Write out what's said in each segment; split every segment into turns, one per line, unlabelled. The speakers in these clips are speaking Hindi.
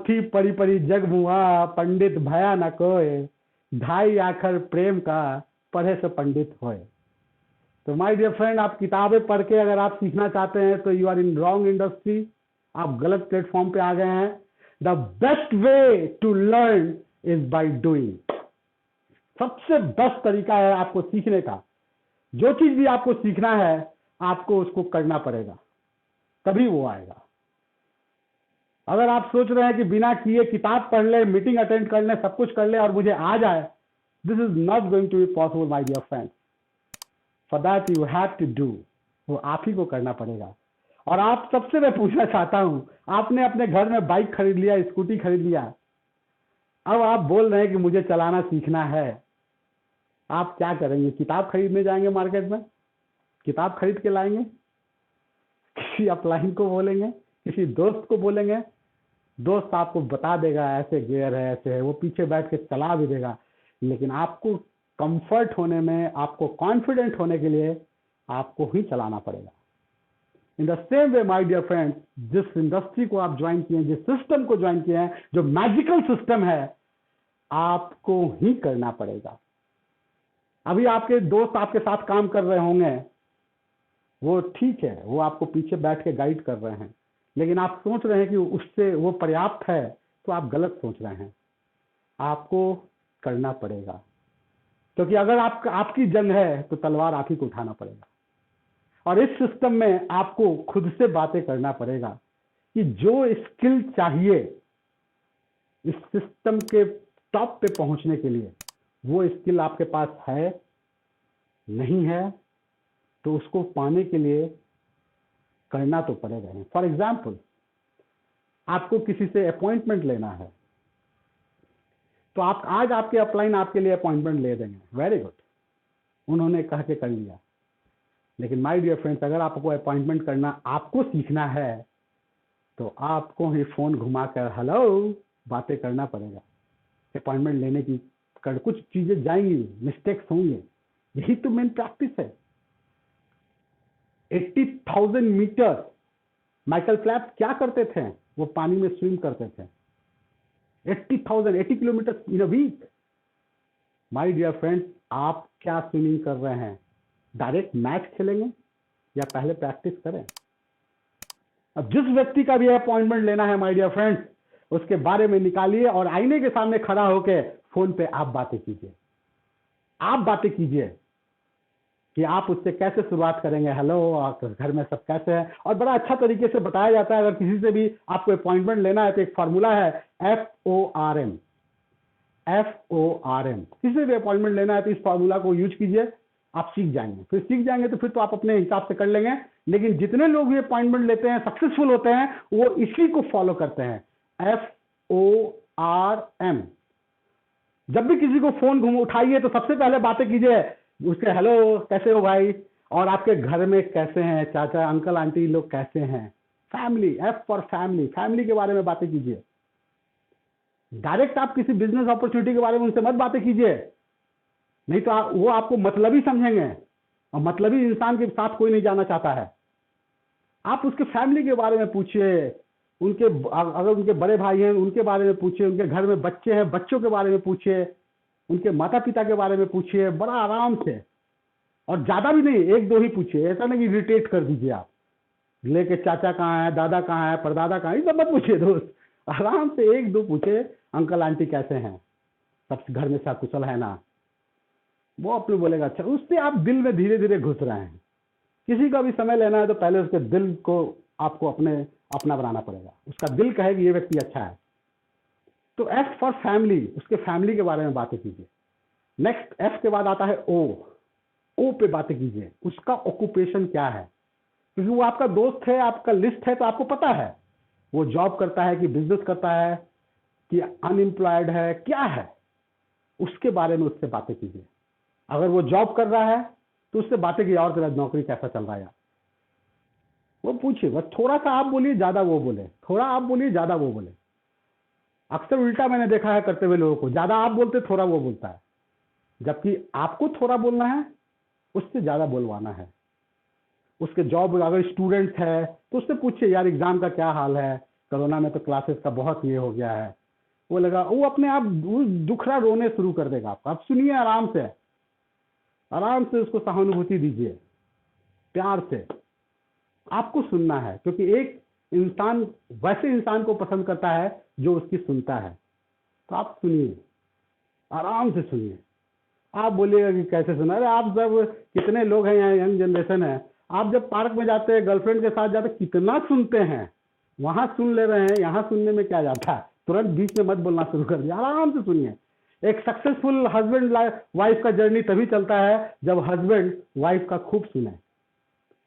पोथी परी परी जग मुआ, पंडित भया न कोय, ढाई आखर प्रेम का, पढ़े से पंडित होए। तो माय डियर फ्रेंड, आप किताबें पढ़ के अगर आप सीखना चाहते हैं तो you are in wrong industry, आप गलत प्लेटफॉर्म पे आ गए हैं। The best way to learn is by doing. सबसे बेस्ट तरीका है आपको सीखने का। जो चीज भी आपको सीखना है आपको उसको करना पड़ेगा, तभी वो आएगा। अगर आप सोच रहे हैं कि बिना किए किताब पढ़ ले, मीटिंग अटेंड कर ले, सब कुछ कर ले और मुझे आ जाए, this is not going to be possible my dear friends. For that you have to do, वो आप ही को करना पड़ेगा। और आप सबसे मैं पूछना चाहता हूं, आपने अपने घर में बाइक खरीद लिया, स्कूटी खरीद लिया, अब आप बोल रहे हैं कि मुझे चलाना सीखना है। आप क्या करेंगे? किताब खरीदने जाएंगे मार्केट में, किताब खरीद के लाएंगे, किसी अपलाइन को बोलेंगे, किसी दोस्त को बोलेंगे, दोस्त आपको बता देगा ऐसे गियर है, ऐसे है, वो पीछे बैठ के चला भी देगा। लेकिन आपको कंफर्ट होने में, आपको कॉन्फिडेंट होने के लिए आपको ही चलाना पड़ेगा। In the same way my dear friends, जिस इंडस्ट्री को आप ज्वाइन किए हैं, जिस सिस्टम को ज्वाइन किए हैं, जो मैजिकल सिस्टम है, आपको ही करना पड़ेगा। अभी आपके दोस्त आपके साथ काम कर रहे होंगे, वो ठीक है, वो आपको पीछे बैठ के गाइड कर रहे हैं, लेकिन आप सोच रहे हैं कि उससे वो पर्याप्त है, तो आप गलत सोच रहे हैं। आपको करना पड़ेगा, क्योंकि अगर आपकी जंग है तो तलवार आप ही को उठाना पड़ेगा। और इस सिस्टम में आपको खुद से बातें करना पड़ेगा कि जो स्किल चाहिए इस सिस्टम के टॉप पे पहुंचने के लिए, वो स्किल आपके पास है नहीं है, तो उसको पाने के लिए करना तो पड़ेगा। फॉर एग्जाम्पल, आपको किसी से अपॉइंटमेंट लेना है, तो आप आज आपके अपलाइन आपके लिए अपॉइंटमेंट ले देंगे, वेरी गुड, उन्होंने कह के कर लिया। लेकिन माय डियर फ्रेंड्स, अगर आपको अपॉइंटमेंट करना, आपको सीखना है, तो आपको ही फोन घुमाकर हेलो बातें करना पड़ेगा। अपॉइंटमेंट लेने की कुछ चीजें जाएंगी, मिस्टेक्स होंगे, यही तो मेन प्रैक्टिस है। 80,000 मीटर माइकल फेल्प्स क्या करते थे? वो पानी में स्विम करते थे। 80 kilometre in a week. My dear friends, आप क्या स्विमिंग कर रहे हैं? डायरेक्ट मैच खेलेंगे या पहले प्रैक्टिस करें? अब जिस व्यक्ति का भी अपॉइंटमेंट लेना है माय डियर फ्रेंड्स, उसके बारे में निकालिए और आईने के सामने खड़ा होकर फोन पे आप बातें कीजिए। आप बातें कीजिए कि आप उससे कैसे शुरुआत करेंगे, हेलो, घर में सब कैसे हैं, और बड़ा अच्छा तरीके से बताया जाता है। अगर किसी से भी आपको अपॉइंटमेंट लेना है तो एक फार्मूला है FORM। किसी से भी अपॉइंटमेंट लेना है तो इस फार्मूला को यूज कीजिए, आप सीख जाएंगे। फिर सीख जाएंगे तो फिर तो आप अपने हिसाब से कर लेंगे। लेकिन जितने लोग भी अपॉइंटमेंट लेते हैं, सक्सेसफुल होते हैं, वो इसी को फॉलो करते हैं, FORM। जब भी किसी को फोन उठाइए तो सबसे पहले बातें कीजिए उसके, हेलो कैसे हो भाई, और आपके घर में कैसे हैं चाचा अंकल आंटी लोग कैसे हैं। Family, F for family, family के बारे में बातें कीजिए। डायरेक्ट आप किसी बिजनेस अपॉर्चुनिटी के बारे में उनसे मत बातें कीजिए, नहीं तो वो आपको मतलबी समझेंगे, और मतलबी इंसान के साथ कोई नहीं जाना चाहता है। आप उसके फैमिली के बारे में पूछिए, उनके अगर उनके बड़े भाई हैं उनके बारे में पूछिए, उनके घर में बच्चे हैं बच्चों के बारे में पूछिए, उनके माता पिता के बारे में पूछिए, बड़ा आराम से, और ज्यादा भी नहीं, एक दो ही पूछिए। ऐसा नहीं कि इरिटेट कर दीजिए आप लेके, चाचा कहाँ है, दादा कहाँ है, परदादा कहाँ है, ये सब मत पूछिए दोस्त। आराम से एक दो पूछे, अंकल आंटी कैसे हैं, सब घर में सब कुशल है ना, वो अपने बोलेगा अच्छा। उससे आप दिल में धीरे धीरे घुस रहे हैं। किसी का भी समय लेना है तो पहले उसके दिल को आपको अपना बनाना पड़ेगा, उसका दिल कहे कि ये व्यक्ति अच्छा है। तो F फॉर फैमिली, उसके फैमिली के बारे में बातें कीजिए। नेक्स्ट F के बाद आता है O पे बातें कीजिए, उसका ऑक्यूपेशन क्या है, क्योंकि वो आपका दोस्त है, आपका लिस्ट है, तो आपको पता है वो जॉब करता है कि बिजनेस करता है कि अनएम्प्लॉयड है, क्या है, उसके बारे में उससे बातें कीजिए। अगर वो जॉब कर रहा है तो उससे बातें की, और तेरा नौकरी कैसा चल रहा है, वो पूछिए। बस थोड़ा सा आप बोलिए, ज्यादा वो बोले, थोड़ा आप बोलिए, ज्यादा वो बोले। अक्सर उल्टा मैंने देखा है करते हुए लोगों को, ज्यादा आप बोलते थोड़ा वो बोलता है, जबकि आपको थोड़ा बोलना है, उससे ज्यादा बोलवाना है। उसके जॉब, अगर स्टूडेंट है तो उससे पूछिए यार एग्जाम का क्या हाल है, कोरोना में तो क्लासेस का बहुत ये हो गया है, वो लगा वो अपने आप वो दुखड़ा रोने शुरू कर देगा आपका। आप सुनिए आराम से उसको सहानुभूति दीजिए, प्यार से। आपको सुनना है, क्योंकि एक इंसान वैसे इंसान को पसंद करता है जो उसकी सुनता है। तो आप सुनिए, आराम से सुनिए। आप बोलिएगा कि कैसे सुना, अरे आप जब कितने लोग हैं यहाँ, यंग जनरेशन है, आप जब पार्क में जाते हैं गर्लफ्रेंड के साथ जाते कितना सुनते हैं, वहां सुन ले रहे हैं, यहाँ सुनने में क्या जाता है। तुरंत बीच में मत बोलना शुरू कर दिया, आराम से सुनिए। एक सक्सेसफुल हस्बैंड वाइफ का जर्नी तभी चलता है जब हस्बैंड वाइफ का खूब सुने।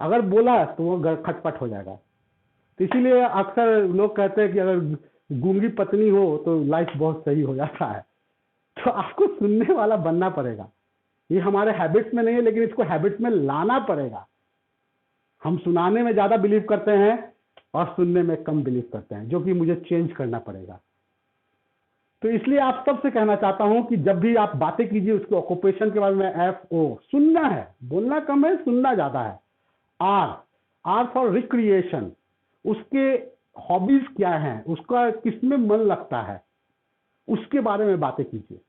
अगर बोला तो वो खटपट हो जाएगा। तो इसीलिए अक्सर लोग कहते हैं कि अगर गूंगी पत्नी हो तो लाइफ बहुत सही हो जाता है। तो आपको सुनने वाला बनना पड़ेगा। ये हमारे हैबिट्स में नहीं है, लेकिन इसको हैबिट्स में लाना पड़ेगा। हम सुनाने में ज्यादा बिलीव करते हैं और सुनने में कम बिलीव करते हैं, जो कि मुझे चेंज करना पड़ेगा। तो इसलिए आप सबसे कहना चाहता हूं कि जब भी आप बातें कीजिए उसके ऑक्यूपेशन के बारे में FO, सुनना है, बोलना कम है, सुनना ज्यादा है। R फॉर रिक्रिएशन, उसके हॉबीज क्या हैं, उसका किसमें मन लगता है, उसके बारे में बातें कीजिए।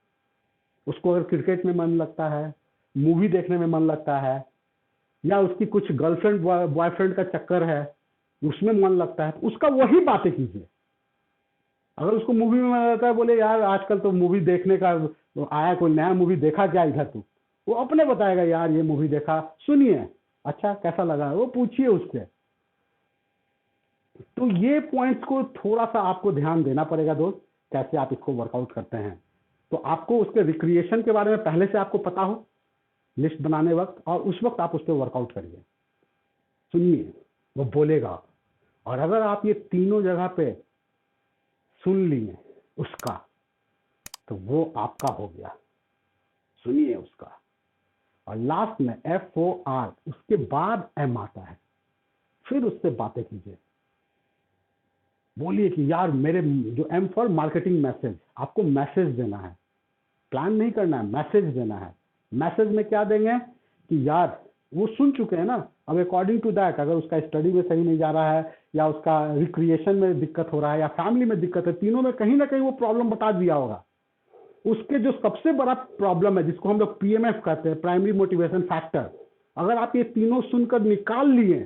उसको अगर क्रिकेट में मन लगता है, मूवी देखने में मन लगता है, या उसकी कुछ गर्लफ्रेंड बॉयफ्रेंड का चक्कर है उसमें मन लगता है, तो उसका वही बातें कीजिए। अगर उसको मूवी में मन लगता है, बोले यार आजकल तो मूवी देखने का आया, कोई नया मूवी देखा क्या इधर तू, वो अपने बताएगा यार ये मूवी देखा, सुनिए अच्छा कैसा लगा, वो पूछिए उससे। तो ये पॉइंट्स को थोड़ा सा आपको ध्यान देना पड़ेगा दोस्त, कैसे आप इसको वर्कआउट करते हैं। तो आपको उसके रिक्रिएशन के बारे में पहले से आपको पता हो लिस्ट बनाने वक्त, और उस वक्त आप उस पर वर्कआउट करिए। सुनिए, वो बोलेगा। और अगर आप ये तीनों जगह पे सुन लिए उसका, तो वो आपका हो गया। सुनिए उसका। और लास्ट में FOR, उसके बाद M आता है। फिर उससे बातें कीजिए, बोलिए कि यार मेरे जो M फॉर मार्केटिंग मैसेज, आपको मैसेज देना है, प्लान नहीं करना है, मैसेज देना है। मैसेज में क्या देंगे कि यार वो सुन चुके हैं ना, अब अकॉर्डिंग टू दैट अगर उसका स्टडी में सही नहीं जा रहा है, या उसका रिक्रिएशन में दिक्कत हो रहा है, या फैमिली में दिक्कत है, तीनों में कहीं ना कहीं वो प्रॉब्लम बता दिया होगा। उसके जो सबसे बड़ा प्रॉब्लम है, जिसको हम लोग PMF कहते हैं, प्राइमरी मोटिवेशन फैक्टर, अगर आप ये तीनों सुनकर निकाल लिए,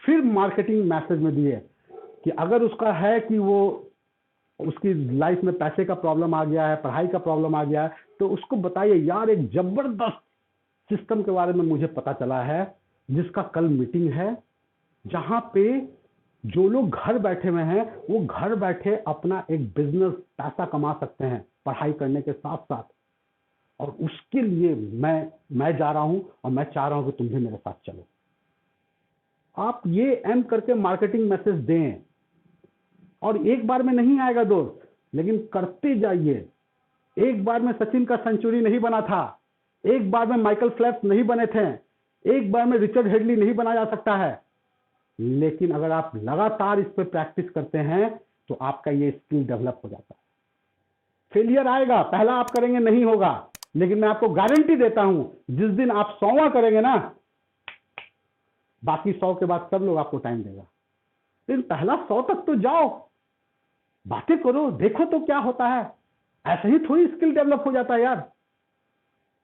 फिर मार्केटिंग मैसेज में दिए कि अगर उसका है कि वो उसकी लाइफ में पैसे का प्रॉब्लम आ गया है, पढ़ाई का प्रॉब्लम आ गया है, तो उसको बताइए यार एक जबरदस्त सिस्टम के बारे में मुझे पता चला है, जिसका कल मीटिंग है, जहां पे जो लोग घर बैठे हुए हैं वो घर बैठे अपना एक बिजनेस पैसा कमा सकते हैं पढ़ाई करने के साथ साथ। और उसके लिए मैं जा रहा हूं, और मैं चाह रहा हूं कि तुम भी मेरे साथ चलो। आप ये M करके मार्केटिंग मैसेज दें, और एक बार में नहीं आएगा दोस्त, लेकिन करते जाइए। एक बार में सचिन का सेंचुरी नहीं बना था, एक बार में माइकल फेल्प्स नहीं बने थे, एक बार में रिचर्ड हेडली नहीं बना जा सकता है। लेकिन अगर आप लगातार इस पर प्रैक्टिस करते हैं तो आपका ये स्किल डेवलप हो जाता है। फेलियर आएगा, पहला आप करेंगे नहीं होगा, लेकिन मैं आपको गारंटी देता हूं जिस दिन आप 100वां करेंगे ना, बाकी 100 के बाद सब लोग आपको टाइम देगा। लेकिन पहला 100 तक तो जाओ, बातें करो, देखो तो क्या होता है। ऐसे ही थोड़ी स्किल डेवलप हो जाता है यार।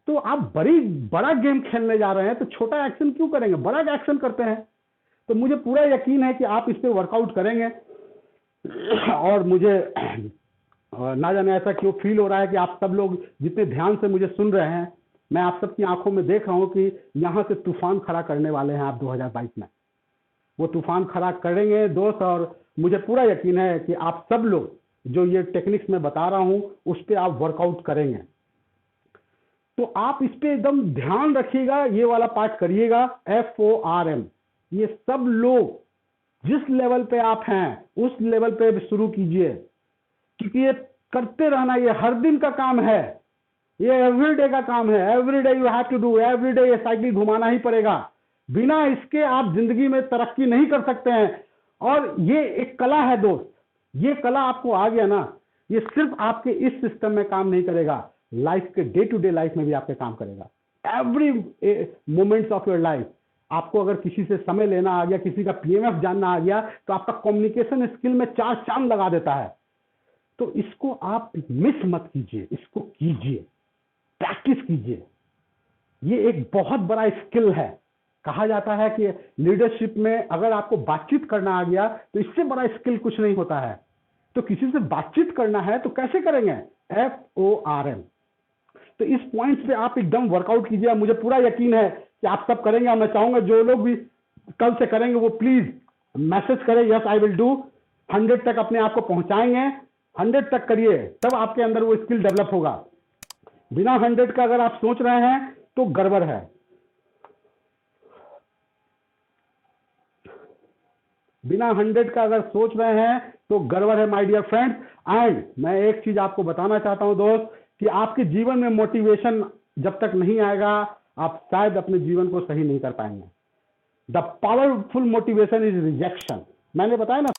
तो आप बड़ा गेम खेलने जा रहे हैं तो छोटा एक्शन क्यों करेंगे, बड़ा एक्शन करते हैं। तो मुझे पूरा यकीन है कि आप इस पे वर्कआउट करेंगे। और मुझे ना जाने ऐसा क्यों फील हो रहा है कि आप सब लोग जितने ध्यान से मुझे सुन रहे हैं, मैं आप सबकी आंखों में देख रहा हूं कि यहां से तूफान खड़ा करने वाले हैं आप 2022 में। वो तूफान खड़ा करेंगे दोस्त, और मुझे पूरा यकीन है कि आप सब लोग जो ये टेक्निक्स मैं बता रहा हूं उस पर आप वर्कआउट करेंगे। तो आप इस पे एकदम ध्यान रखिएगा, ये वाला पार्ट करिएगा, FORM। ये सब लोग जिस लेवल पे आप हैं उस लेवल पे शुरू कीजिए, क्योंकि ये करते रहना ये हर दिन का काम है, ये एवरीडे का काम है। Everyday you have to do, everyday ये साइकिल घुमाना ही पड़ेगा। बिना इसके आप जिंदगी में तरक्की नहीं कर सकते हैं। और ये एक कला है दोस्त, ये कला आपको आ गया ना, ये सिर्फ आपके इस सिस्टम में काम नहीं करेगा, लाइफ के डे टू डे लाइफ में भी आपके काम करेगा। Every moments of your life आपको अगर किसी से समय लेना आ गया, किसी का पीएमएफ जानना आ गया, तो आपका कम्युनिकेशन स्किल में 4 चांद लगा देता है। तो इसको आप मिस मत कीजिए, इसको कीजिए, प्रैक्टिस कीजिए। ये एक बहुत बड़ा स्किल है। कहा जाता है कि लीडरशिप में अगर आपको बातचीत करना आ गया तो इससे बड़ा स्किल कुछ नहीं होता है। तो किसी से बातचीत करना है तो कैसे करेंगे? FORM। तो इस पॉइंट पे आप एकदम वर्कआउट कीजिए। मुझे पूरा यकीन है कि आप सब करेंगे, और मैं चाहूंगा जो लोग भी कल से करेंगे वो प्लीज मैसेज करें, यस आई विल डू। 100 तक अपने आप को पहुंचाएंगे, 100 तक करिए, तब आपके अंदर वो स्किल डेवलप होगा। बिना 100 का अगर आप सोच रहे हैं तो गड़बड़ है। बिना 100 का अगर सोच रहे हैं तो गड़बड़ है माय डियर फ्रेंड्स। एंड मैं एक चीज आपको बताना चाहता हूं दोस्त, कि आपके जीवन में मोटिवेशन जब तक नहीं आएगा आप शायद अपने जीवन को सही नहीं कर पाएंगे। The powerful motivation is rejection. मैंने बताया ना।